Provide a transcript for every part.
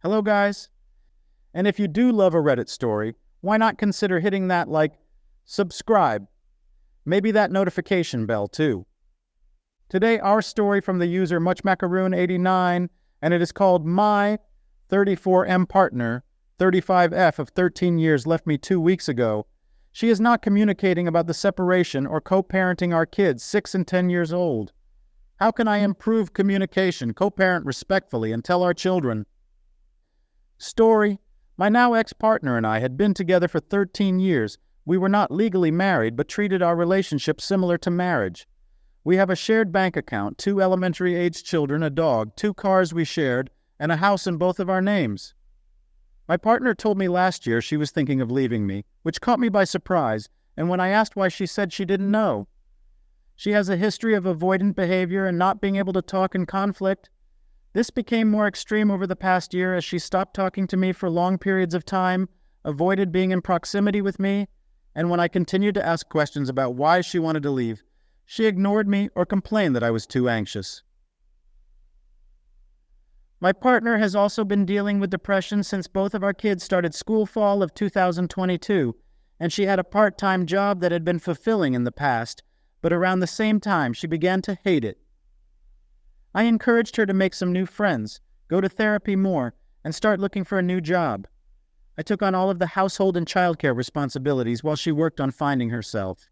Hello, guys. And if you do love a Reddit story, why not consider hitting that subscribe, maybe that notification bell too. Today, our story from the user MuchMacaroon89, and it is called My 34M Partner 35F of 13 years left me 2 weeks ago. She is not communicating about the separation or co-parenting our kids 6 and 10 years old. How can I improve communication, co-parent respectfully, and tell our children? Story: my now ex-partner and I had been together for 13 years. We were not legally married, but treated our relationship similar to marriage. We have a shared bank account, 2 elementary-aged children, a dog, 2 cars we shared, and a house in both of our names. My partner told me last year she was thinking of leaving me, which caught me by surprise, and when I asked why, she said she didn't know. She has a history of avoidant behavior and not being able to talk in conflict. This became more extreme over the past year as she stopped talking to me for long periods of time, avoided being in proximity with me, and when I continued to ask questions about why she wanted to leave, she ignored me or complained that I was too anxious. My partner has also been dealing with depression since both of our kids started school fall of 2022, and she had a part-time job that had been fulfilling in the past, but around the same time she began to hate it. I encouraged her to make some new friends, go to therapy more, and start looking for a new job. I took on all of the household and childcare responsibilities while she worked on finding herself.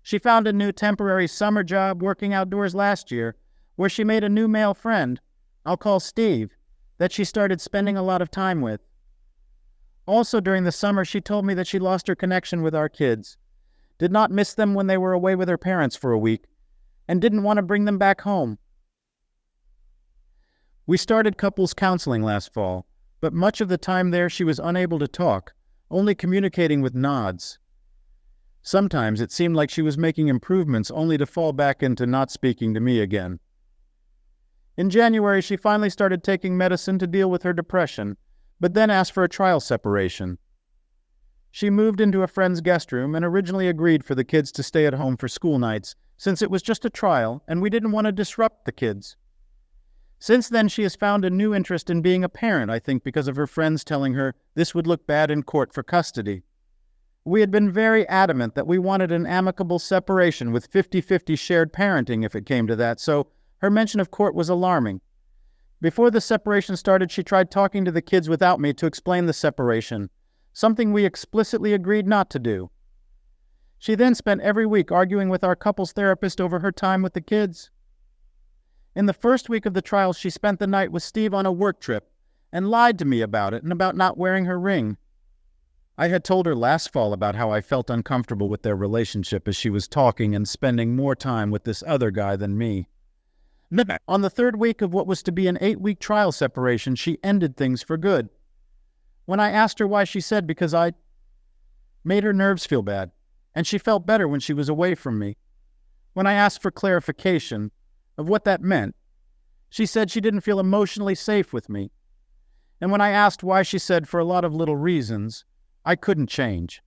She found a new temporary summer job working outdoors last year, where she made a new male friend, I'll call Steve, that she started spending a lot of time with. Also during the summer, she told me that she lost her connection with our kids, did not miss them when they were away with her parents for a week, and didn't want to bring them back home. We started couples counseling last fall, but much of the time there she was unable to talk, only communicating with nods. Sometimes it seemed like she was making improvements only to fall back into not speaking to me again. In January, she finally started taking medicine to deal with her depression, but then asked for a trial separation. She moved into a friend's guest room and originally agreed for the kids to stay at home for school nights, since it was just a trial and we didn't want to disrupt the kids. Since then, she has found a new interest in being a parent, I think because of her friends telling her this would look bad in court for custody. We had been very adamant that we wanted an amicable separation with 50-50 shared parenting if it came to that, so her mention of court was alarming. Before the separation started, she tried talking to the kids without me to explain the separation, something we explicitly agreed not to do. She then spent every week arguing with our couples therapist over her time with the kids. In the first week of the trial, she spent the night with Steve on a work trip and lied to me about it and about not wearing her ring. I had told her last fall about how I felt uncomfortable with their relationship as she was talking and spending more time with this other guy than me. On the 3rd week of what was to be an 8-week trial separation, she ended things for good. When I asked her why, she said because I made her nerves feel bad, and she felt better when she was away from me. When I asked for clarification of what that meant, she said she didn't feel emotionally safe with me. And when I asked why, she said for a lot of little reasons, I couldn't change.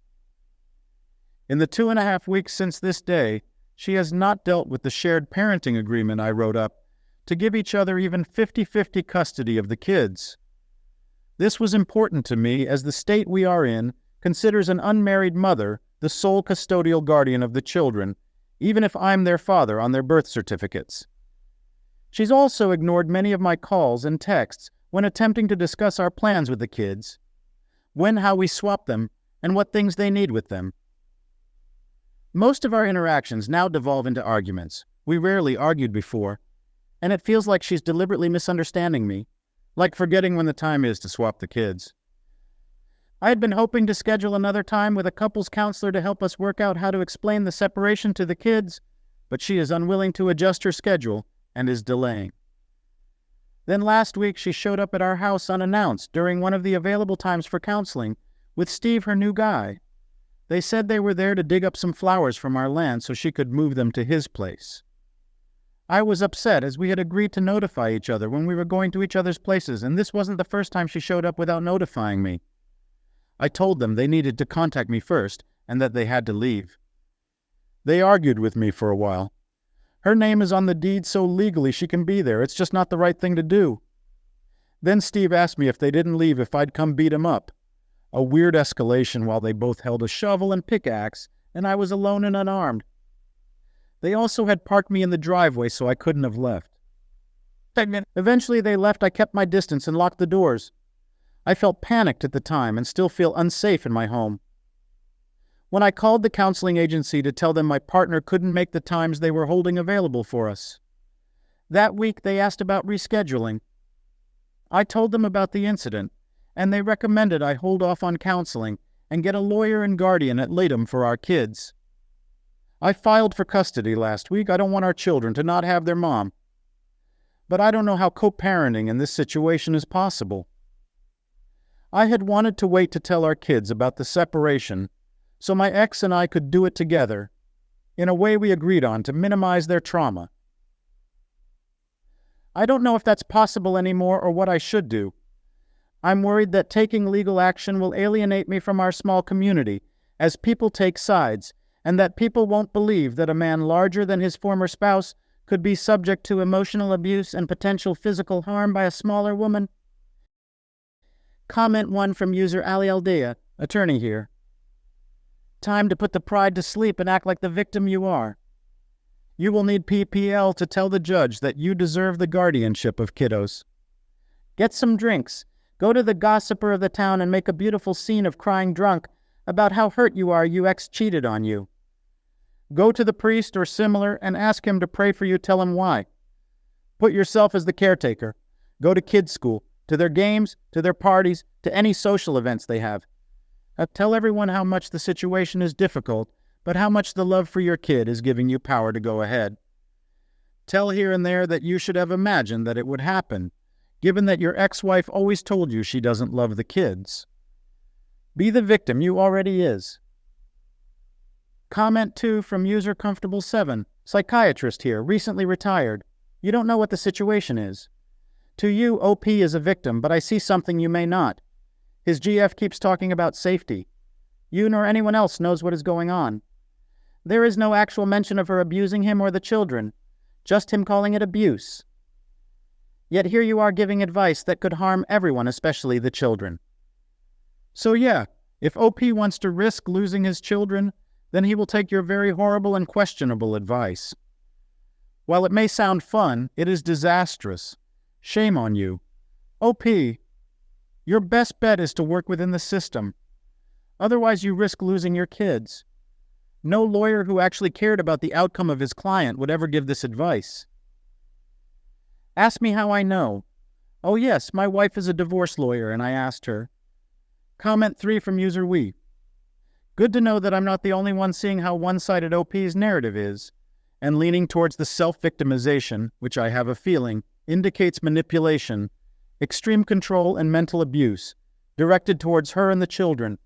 In the 2.5 weeks since this day, she has not dealt with the shared parenting agreement I wrote up to give each other even 50-50 custody of the kids. This was important to me as the state we are in considers an unmarried mother the sole custodial guardian of the children, even if I'm their father on their birth certificates. She's also ignored many of my calls and texts when attempting to discuss our plans with the kids, how we swap them, and what things they need with them. Most of our interactions now devolve into arguments. We rarely argued before, and it feels like she's deliberately misunderstanding me, like forgetting when the time is to swap the kids. I had been hoping to schedule another time with a couples counselor to help us work out how to explain the separation to the kids, but she is unwilling to adjust her schedule and is delaying. Then last week she showed up at our house unannounced during one of the available times for counseling with Steve, her new guy. They said they were there to dig up some flowers from our land so she could move them to his place. I was upset as we had agreed to notify each other when we were going to each other's places, and this wasn't the first time she showed up without notifying me. I told them they needed to contact me first and that they had to leave. They argued with me for a while. Her name is on the deed, so legally she can be there. It's just not the right thing to do. Then Steve asked me if they didn't leave if I'd come beat him up. A weird escalation while they both held a shovel and pickaxe, and I was alone and unarmed. They also had parked me in the driveway so I couldn't have left. Eventually they left. I kept my distance and locked the doors. I felt panicked at the time and still feel unsafe in my home. When I called the counseling agency to tell them my partner couldn't make the times they were holding available for us. That week they asked about rescheduling. I told them about the incident, and they recommended I hold off on counseling and get a lawyer and guardian at LEAVED for our kids. I filed for custody last week. I don't want our children to not have their mom. But I don't know how co-parenting in this situation is possible. I had wanted to wait to tell our kids about the separation so my ex and I could do it together in a way we agreed on to minimize their trauma. I don't know if that's possible anymore or what I should do. I'm worried that taking legal action will alienate me from our small community as people take sides, and that people won't believe that a man larger than his former spouse could be subject to emotional abuse and potential physical harm by a smaller woman. Comment 1 from user Ali Aldea, attorney here. Time to put the pride to sleep and act like the victim you are. You will need PPL to tell the judge that you deserve the guardianship of kiddos. Get some drinks. Go to the gossiper of the town and make a beautiful scene of crying drunk about how hurt you are your ex cheated on you. Go to the priest or similar and ask him to pray for you. Tell him why. Put yourself as the caretaker. Go to kids' school, to their games, to their parties, to any social events they have. Tell everyone how much the situation is difficult, but how much the love for your kid is giving you power to go ahead. Tell here and there that you should have imagined that it would happen, given that your ex-wife always told you she doesn't love the kids. Be the victim you already is. Comment 2 from user Comfortable7, psychiatrist here, recently retired. You don't know what the situation is. To you, OP is a victim, but I see something you may not. His GF keeps talking about safety. You nor anyone else knows what is going on. There is no actual mention of her abusing him or the children, just him calling it abuse. Yet here you are giving advice that could harm everyone, especially the children. So yeah, if OP wants to risk losing his children, then he will take your very horrible and questionable advice. While it may sound fun, it is disastrous. Shame on you. OP, your best bet is to work within the system. Otherwise you risk losing your kids. No lawyer who actually cared about the outcome of his client would ever give this advice. Ask me how I know. Oh yes, my wife is a divorce lawyer and I asked her. Comment 3 from user We. Good to know that I'm not the only one seeing how one-sided OP's narrative is, and leaning towards the self-victimization, which I have a feeling indicates manipulation, extreme control and mental abuse, directed towards her and the children.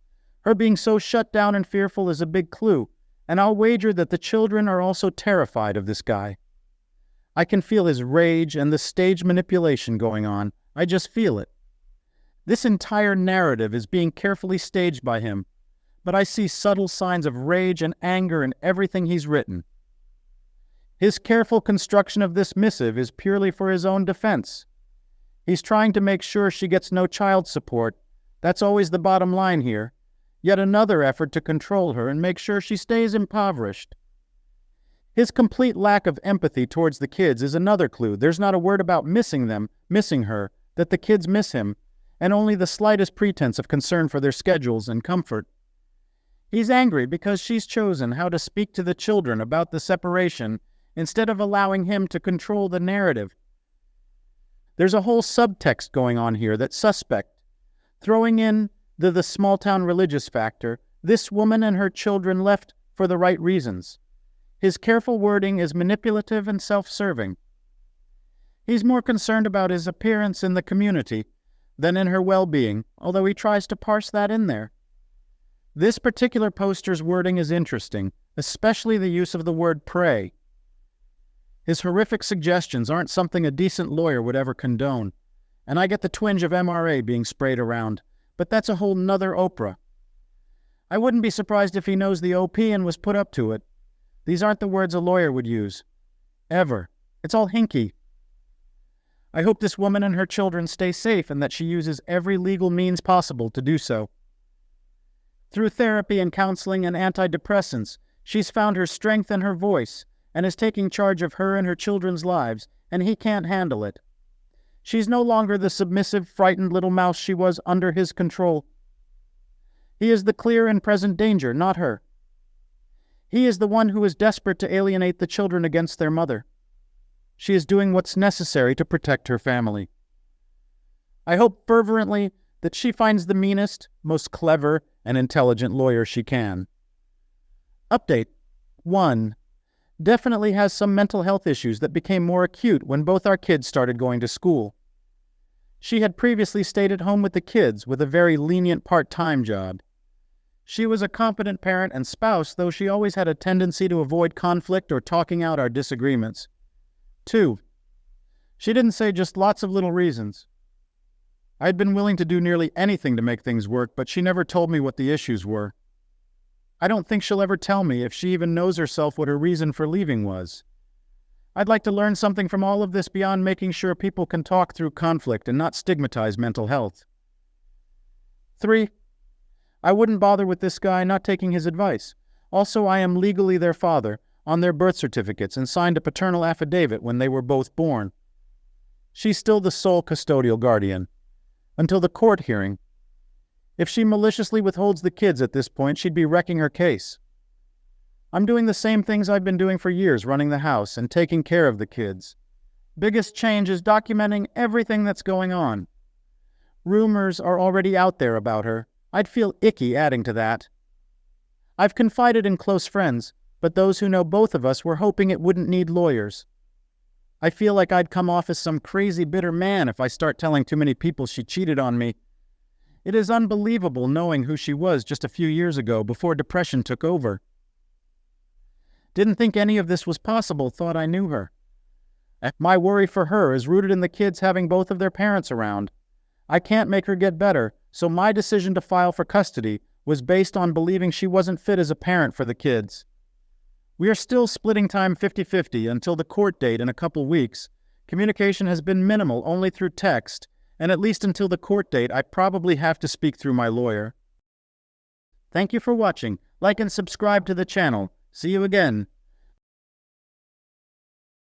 Her being so shut down and fearful is a big clue, and I'll wager that the children are also terrified of this guy. I can feel his rage and the stage manipulation going on. I just feel it. This entire narrative is being carefully staged by him, but I see subtle signs of rage and anger in everything he's written. His careful construction of this missive is purely for his own defense. He's trying to make sure she gets no child support. That's always the bottom line here. Yet another effort to control her and make sure she stays impoverished. His complete lack of empathy towards the kids is another clue. There's not a word about missing them, missing her, that the kids miss him, and only the slightest pretense of concern for their schedules and comfort. He's angry because she's chosen how to speak to the children about the separation instead of allowing him to control the narrative. There's a whole subtext going on here that's suspect. Throwing in the small-town religious factor, this woman and her children left for the right reasons. His careful wording is manipulative and self-serving. He's more concerned about his appearance in the community than in her well-being, although he tries to parse that in there. This particular poster's wording is interesting, especially the use of the word pray. His horrific suggestions aren't something a decent lawyer would ever condone, and I get the twinge of MRA being sprayed around, but that's a whole nother Oprah. I wouldn't be surprised if he knows the OP and was put up to it. These aren't the words a lawyer would use. Ever. It's all hinky. I hope this woman and her children stay safe and that she uses every legal means possible to do so. Through therapy and counseling and antidepressants, she's found her strength and her voice and is taking charge of her and her children's lives, and he can't handle it. She's no longer the submissive, frightened little mouse she was under his control. He is the clear and present danger, not her. He is the one who is desperate to alienate the children against their mother. She is doing what's necessary to protect her family. I hope fervently that she finds the meanest, most clever, and intelligent lawyer she can. Update 1. Definitely has some mental health issues that became more acute when both our kids started going to school. She had previously stayed at home with the kids with a very lenient part-time job. She was a competent parent and spouse, though she always had a tendency to avoid conflict or talking out our disagreements. 2. She didn't say just lots of little reasons. I'd been willing to do nearly anything to make things work, but she never told me what the issues were. I don't think she'll ever tell me if she even knows herself what her reason for leaving was. I'd like to learn something from all of this beyond making sure people can talk through conflict and not stigmatize mental health. 3. I wouldn't bother with this guy, not taking his advice. Also, I am legally their father, on their birth certificates, and signed a paternal affidavit when they were both born. She's still the sole custodial guardian. Until the court hearing. If she maliciously withholds the kids at this point, she'd be wrecking her case. I'm doing the same things I've been doing for years, running the house and taking care of the kids. Biggest change is documenting everything that's going on. Rumors are already out there about her. I'd feel icky adding to that. I've confided in close friends, but those who know both of us were hoping it wouldn't need lawyers. I feel like I'd come off as some crazy, bitter man if I start telling too many people she cheated on me. It is unbelievable knowing who she was just a few years ago before depression took over. Didn't think any of this was possible, thought I knew her. My worry for her is rooted in the kids having both of their parents around. I can't make her get better, so my decision to file for custody was based on believing she wasn't fit as a parent for the kids. We are still splitting time 50-50 until the court date in a couple weeks. Communication has been minimal, only through text, and at least until the court date, I probably have to speak through my lawyer. Thank you for watching. Like and subscribe to the channel. See you again.